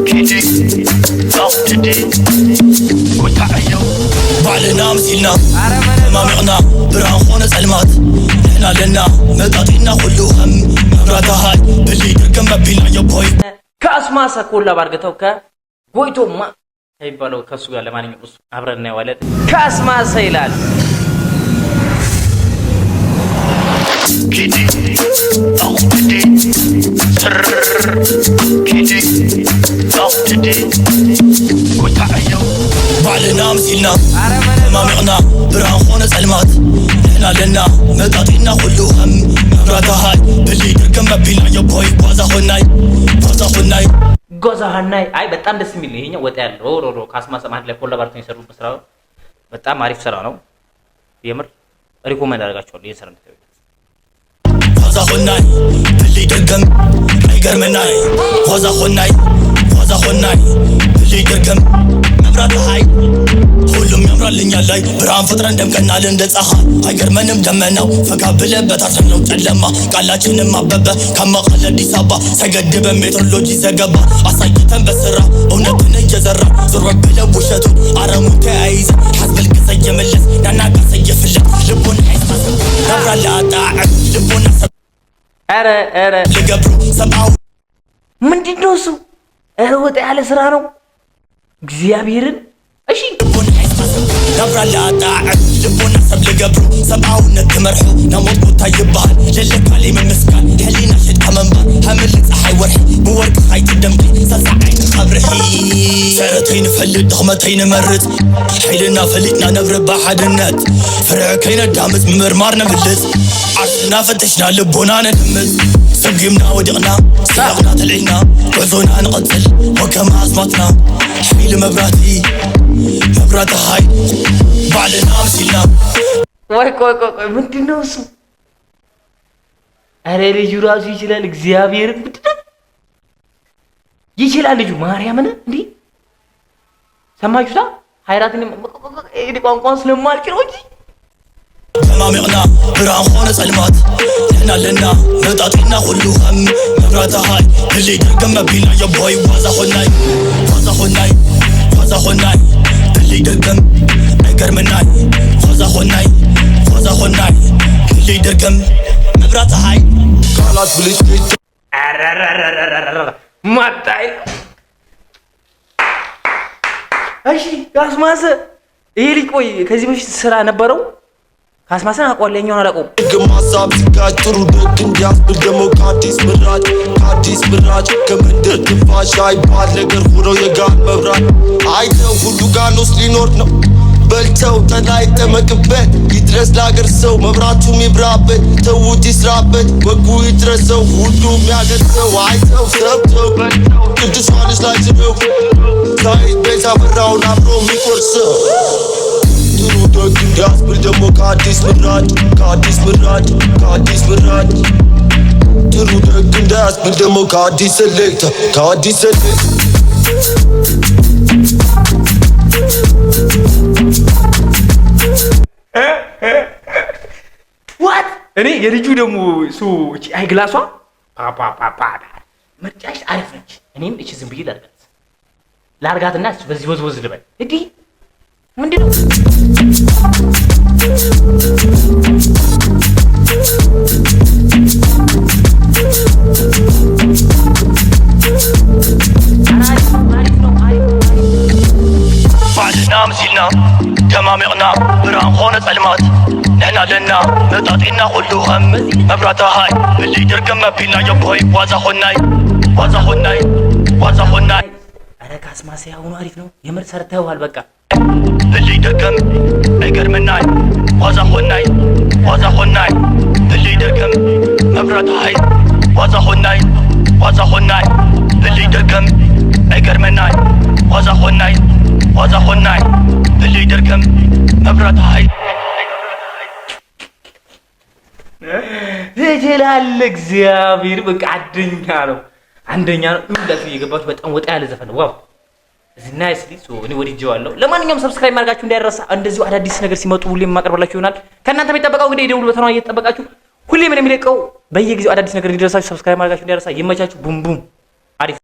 كيدي تقتدي وتعيو بعلنا مسيلنا مامقنا بران خونة سلمات نحنا لنا مطاطينا كله هم مبراتا هاي اللي درقم مبينا يبوي كاسماسا كولا بارغتو كويتو ما هيبالو كسو قال لماني نقص عبرنا ولد كاسماسا يلال كيدي تقتدي سر كيدي تقتدي وتعيو بعلنا مسيلنا مامقنا بران خونة سلمات نحنا لنا مطاطينا كله هم مبراتا هاي اللي درقم مبينا يبوي ጎዛ ሀናይ አይ በጣም ደስ የሚል ነው ይሄኛው ወጣ ያለው ሮሮ ካስማሳ ማለት ላይ ኮላባርተን የሰሩት ስራ በጣም አሪፍ ስራ ነው የምር ሪኮመንድ አደርጋቸዋለሁ ይሄ ስራ እንድታዩት ጎዛ ሀናይ اللي درقم አይገርመናይ ጎዛ ሀናይ اللي درقم መብራት ሃይ ሁሉም ያምራልኛል ላይ ብርሃን ፈጥረን ደምቀናል እንደ ፀሐይ አይገርመንም ደመናው ፈካ ብለበት አስረነው ጨለማ ቃላችንም አበበ ከመቀለ አዲስ አበባ ሰገድበ ሜትሮሎጂ ዘገባ አሳይተን በስራ እውነትን እየዘራ ዞር ብለው ውሸቱ አረሙን ተያይዘ ሐስበል ግዘ የመለስ ናናቃ ሰየፍለት ልቦን አይሳስብ ነብራ ለአጣዕ ልቦን ኧረ ልገብሩ ሰማው ምንድነው እሱ ኧረ ወጣ ያለ ስራ ነው እግዚአብሔርን እሺ نبرا لا داعي لبونا سب لقبرو سبعونا تمرحو نموت قوتا يبال للك علي من مسكان حلينا شد كمنبا همل صحي ورحي بورك خايت الدمبي سلسع عين خبرحي سارتين فلد دخمتين مرت حيلنا فلتنا نبرب بحد النت فرع كينا دامز ممرمارنا باللز عرسنا فتشنا لبونا ندمز سقيمنا ودقنا ساقنا تلعينا وعزونا نقتل وكما أصمتنا حيل مبراتي مبرات هاي بعلنا مسيلنا ቆይ ምንድነው እሱ አረ ልጁ ራሱ ይችላል እግዚአብሔር ይችላል ልጁ ማርያምን እንዴ ሰማችሁታ ሃይራትን እዲ ቋንቋን ስለማልችለው እንጂ مامقنا بران خونة سلمات نحنا لنا مطاطينا كله هم مبرات هاي اللي درقم مبينا يبوي وازا خناي اللي درقم አይገርመናይ ጎዛ ሆናይ اللي درقم مبرات هاي قالت بلش ማጣይ እሺ ካስማሰ ይሄ ልጅ ቆይ ከዚህ በፊት ስራ ነበረው ካስማሰን አቆለኛውን አላቆም ግማሳብ ሲጋጥሩ ደግ እንዲያስብል ደሞ ካዲስ ምራጭ ከመንደር ትንፋሽ አይባል ነገር ሆኖ የጋር መብራት አይተው ሁሉ ጋኖስ ሊኖር ነው በልተው ተላይ ተመቅበት ይድረስ ለአገር ሰው መብራቱም ይብራበት ተውት ይስራበት ወጉ ይድረሰው ሁሉም ያገርሰው አይተው ሰብተው ቅዱስ ዮሐንስ ላይ ዝነው ሳይት ቤዛ በራውን አብሮ የሚቆርሰው ጥሩ ደግ እንዲያስብል ደሞ ካዲስ ምራጭ ጥሩ ደግ እንዲያስብል ደሞ ካዲስ ሰሌክታ ዋት እኔ የልጁ ደሞ ሱ እቺ አይ ግላሷ ፓፓ መጫሽ አሪፍ ነች እኔም እቺ ዝም ብዬ ላርጋትና በዚህ ወዝወዝ ልበል እዲ ምንድነው بعدنا مسيلنا تمامقنا بران خونة سلمات نحنا لنا مطاطينا كله هم مبراتا هاي اللي درقم مبينا يبوي وازا خناي አረ ካስማሴ አሁን አሪፍ ነው የምር ሰርተዋል በቃ اللي درقم አይገርመናይ وازا خناي اللي درقم مبراتا هاي وازا خناي اللي درقم አይገርመናይ وازا خناي اللي درقم مبراتا هاي ይችላል እግዚአብሔር በቃ አንደኛ ነው እንደዚህ እየገባችሁ በጣም ወጣ ያለ ዘፈን ዋው እዚህ ናይስሊ ሶ እኔ ወዲጄዋለሁ ለማንኛውም ሰብስክራይብ ማድረጋችሁ እንዳይረሳ እንደዚሁ አዳዲስ ነገር ሲመጡ ሁሌም ማቀርብላችሁ ይሆናል ከእናንተ የሚጠበቀው እንግዲህ የደውል በተናው እየተጠበቃችሁ ሁሌም እኔ የሚለቀው በየጊዜው አዳዲስ ነገር እንዲደርሳችሁ ሰብስክራይብ ማድረጋችሁ እንዳይረሳ ይመቻችሁ ቡም ቡም